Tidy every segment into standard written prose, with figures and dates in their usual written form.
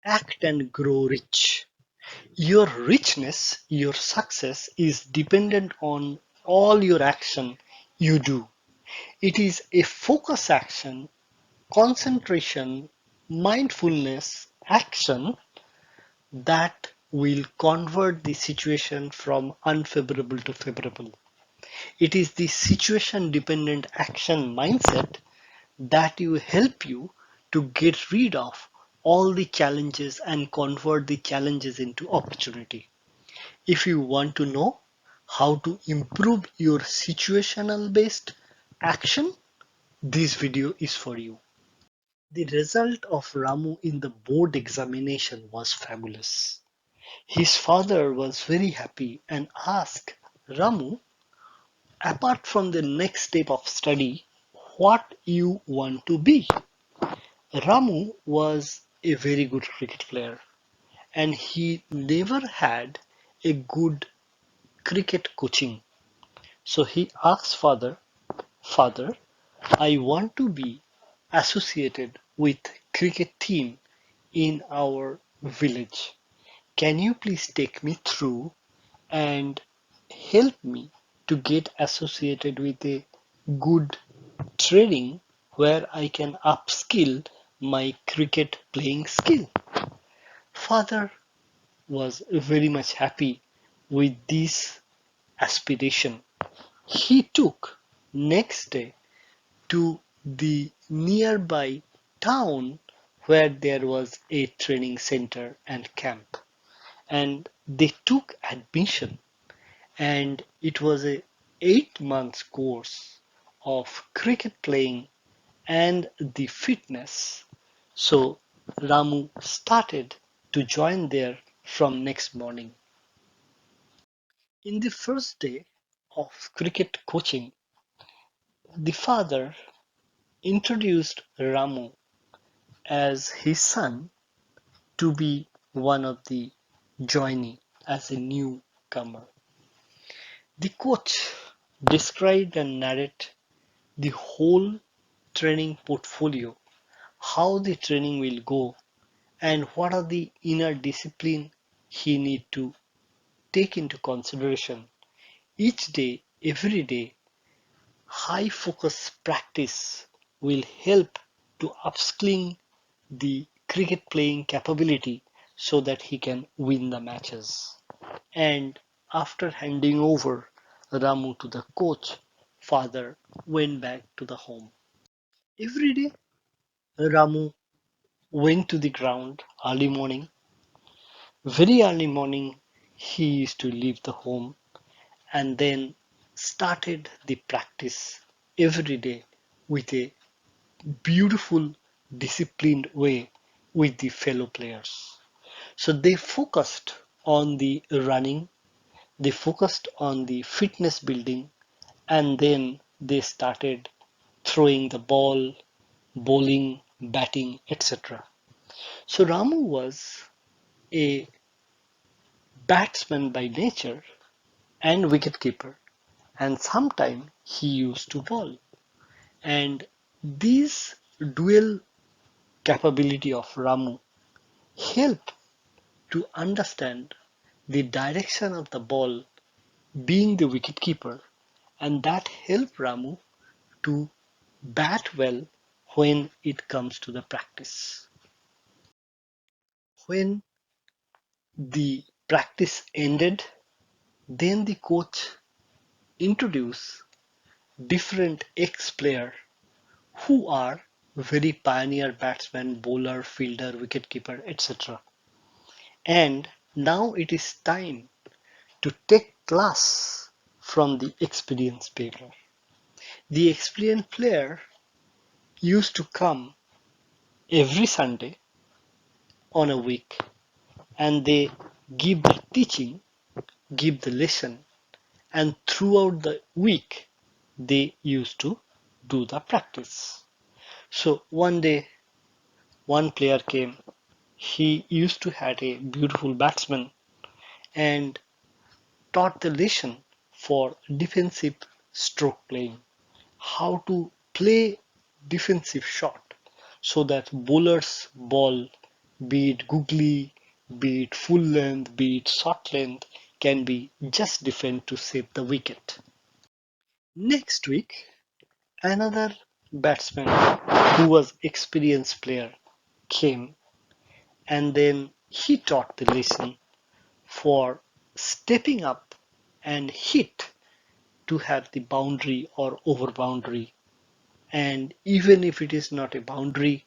Act and grow rich. Your richness, your success is dependent on all your action you do. It is a focus action, concentration, mindfulness action that will convert the situation from unfavorable to favorable. It is the situation dependent action mindset that will help you to get rid of all the challenges and convert the challenges into opportunity. If you want to know how to improve your situational based action, this video is for you. The result of Ramu in the board examination was fabulous. His father was very happy and asked Ramu, apart from the next step of study, what you want to be. Ramu was a very good cricket player and he never had a good cricket coaching. So he asked Father, I want to be associated with cricket team in our village. Can you please take me through and help me to get associated with a good training where I can upskill my cricket playing skill? Father was very much happy with this aspiration. He took next day to the nearby town where there was a training center and camp, and they took admission, and it was a 8 months course of cricket playing and the fitness. So Ramu started to join there from next morning. In the first day of cricket coaching, the father introduced Ramu as his son to be one of the joinee as a newcomer. The coach described and narrated the whole training portfolio, how the training will go, and what are the inner discipline he need to take into consideration. Each day, every day, high focus practice will help to upskilling the cricket playing capability so that he can win the matches. And after handing over Ramu to the coach, father went back to the home. Every day, Ramu went to the ground early morning. Very early morning, he used to leave the home and then started the practice every day with a beautiful, disciplined way with the fellow players. So they focused on the running, they focused on the fitness building, and then they started throwing the ball, bowling, batting, etc. So Ramu was a batsman by nature and wicketkeeper, and sometimes he used to bowl. And this dual capability of Ramu help to understand the direction of the ball being the wicketkeeper, and that helped Ramu to bat well when it comes to the practice. When the practice ended, then the coach introduced different ex-player who are very pioneer batsman, bowler, fielder, wicketkeeper, etc. And now it is time to take class from the experienced player. The experienced player used to come every Sunday on a week and they give the teaching, give the lesson, and throughout the week they used to do the practice. So one day one player came. He used to have a beautiful batsman and taught the lesson for defensive stroke playing, how to play defensive shot so that bowlers ball be it googly, be it full length, be it short length, can be just defend to save the wicket. Next week, another batsman who was experienced player came, and then he taught the lesson for stepping up and hit to have the boundary or over boundary, and even if it is not a boundary,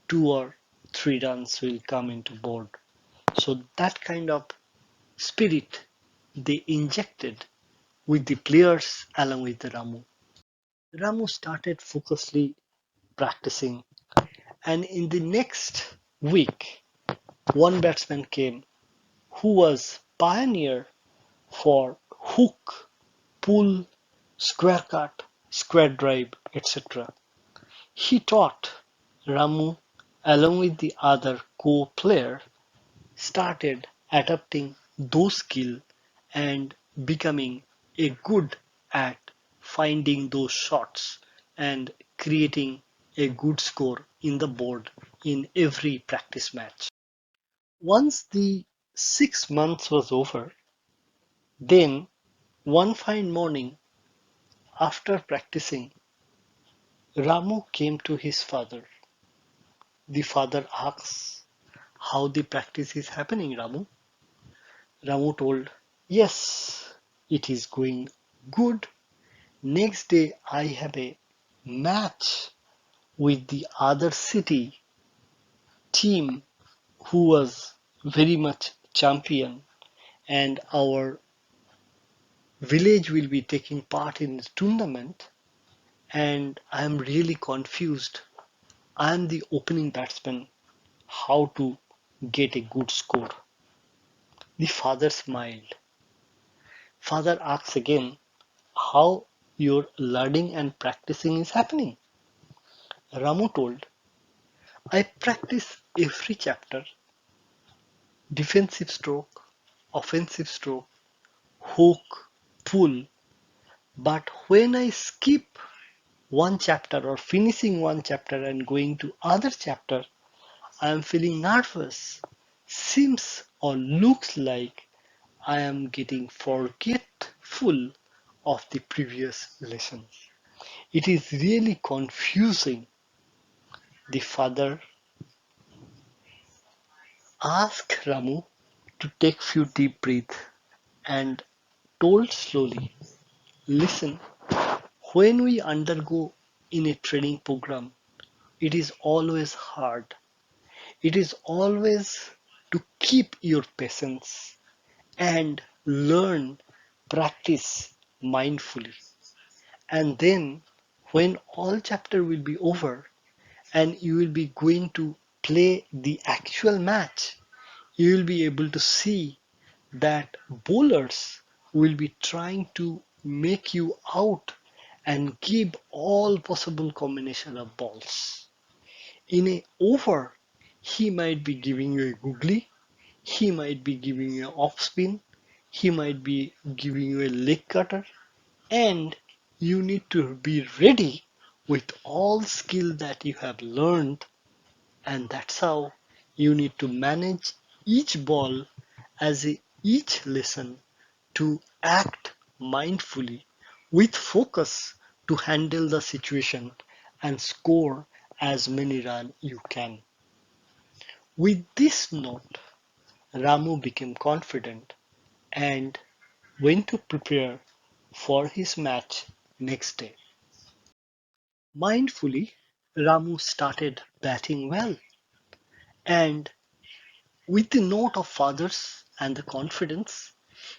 2 or 3 runs will come into board. So that kind of spirit they injected with the players along with the Ramu. Ramu started focusedly practicing, and in the next week one batsman came who was pioneer for hook, pull, square cut, square drive, etc. He taught Ramu along with the other co-player started adapting those skills and becoming a good at finding those shots and creating a good score in the board in every practice match. Once the 6 months was over, then one fine morning after practicing, Ramu came to his father. The father asks, how the practice is happening, Ramu? Ramu told, yes, it is going good. Next day I have a match with the other city team who was very much champion, and our village will be taking part in the tournament, and I am really confused. I am the opening batsman. How to get a good score? The father smiled. Father asks again, how your learning and practicing is happening? Ramu told, I practice every chapter, defensive stroke, offensive stroke, hook, pull, but when I skip one chapter or finishing one chapter and going to other chapter, I am feeling nervous. Seems or looks like I am getting forgetful of the previous lesson. It is really confusing. The father asked Ramu to take few deep breaths and told slowly, listen, when we undergo in a training program, it is always hard. It is always to keep your patience and learn, practice mindfully. And then when all chapter will be over and you will be going to play the actual match, you will be able to see that bowlers will be trying to make you out and give all possible combination of balls. In a over, he might be giving you a googly, he might be giving you an off spin, he might be giving you a leg cutter, and you need to be ready with all skill that you have learned, and that's how you need to manage each ball as each lesson to act mindfully with focus to handle the situation and score as many runs you can. With this note, Ramu became confident and went to prepare for his match next day. Mindfully, Ramu started batting well, and with the note of fathers and the confidence,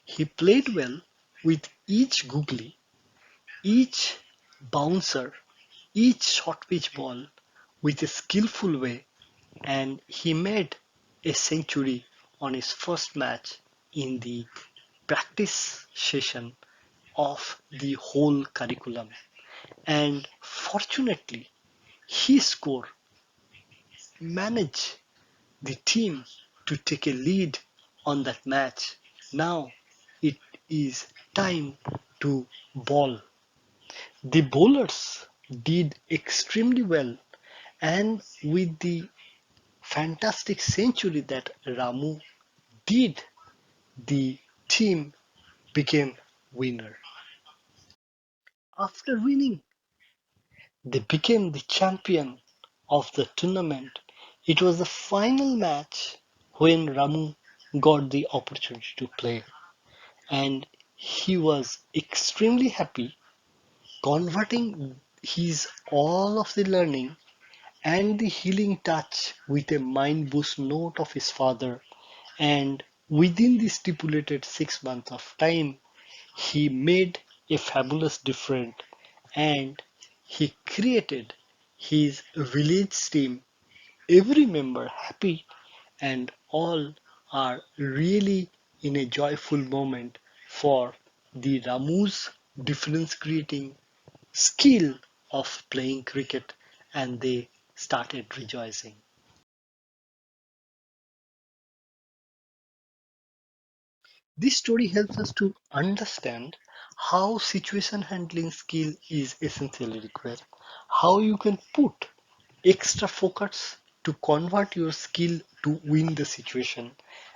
he played well with each googly, each bouncer, each short pitch ball with a skillful way, and he made a century on his first match in the practice session of the whole curriculum. And fortunately, he scored, managed the team to take a lead on that match. Now it is time to bowl. The bowlers did extremely well, and with the fantastic century that Ramu did, the team became winner. After winning, they became the champion of the tournament. It was the final match when Ramu got the opportunity to play, and he was extremely happy, converting his all of the learning and the healing touch with a mind boost note of his father. And within the stipulated 6 months of time, he made a fabulous difference, and he created his village team, every member happy, and all are really in a joyful moment for the Ramu's difference creating skill of playing cricket, and they started rejoicing. This story helps us to understand how situation handling skill is essentially required, how you can put extra focus to convert your skill to win the situation.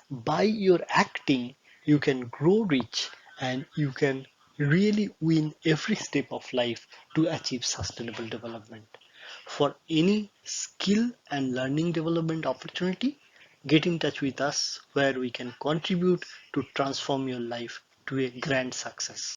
By your acting, you can grow rich and you can really win every step of life to achieve sustainable development. For any skill and learning development opportunity, get in touch with us where we can contribute to transform your life to a grand success.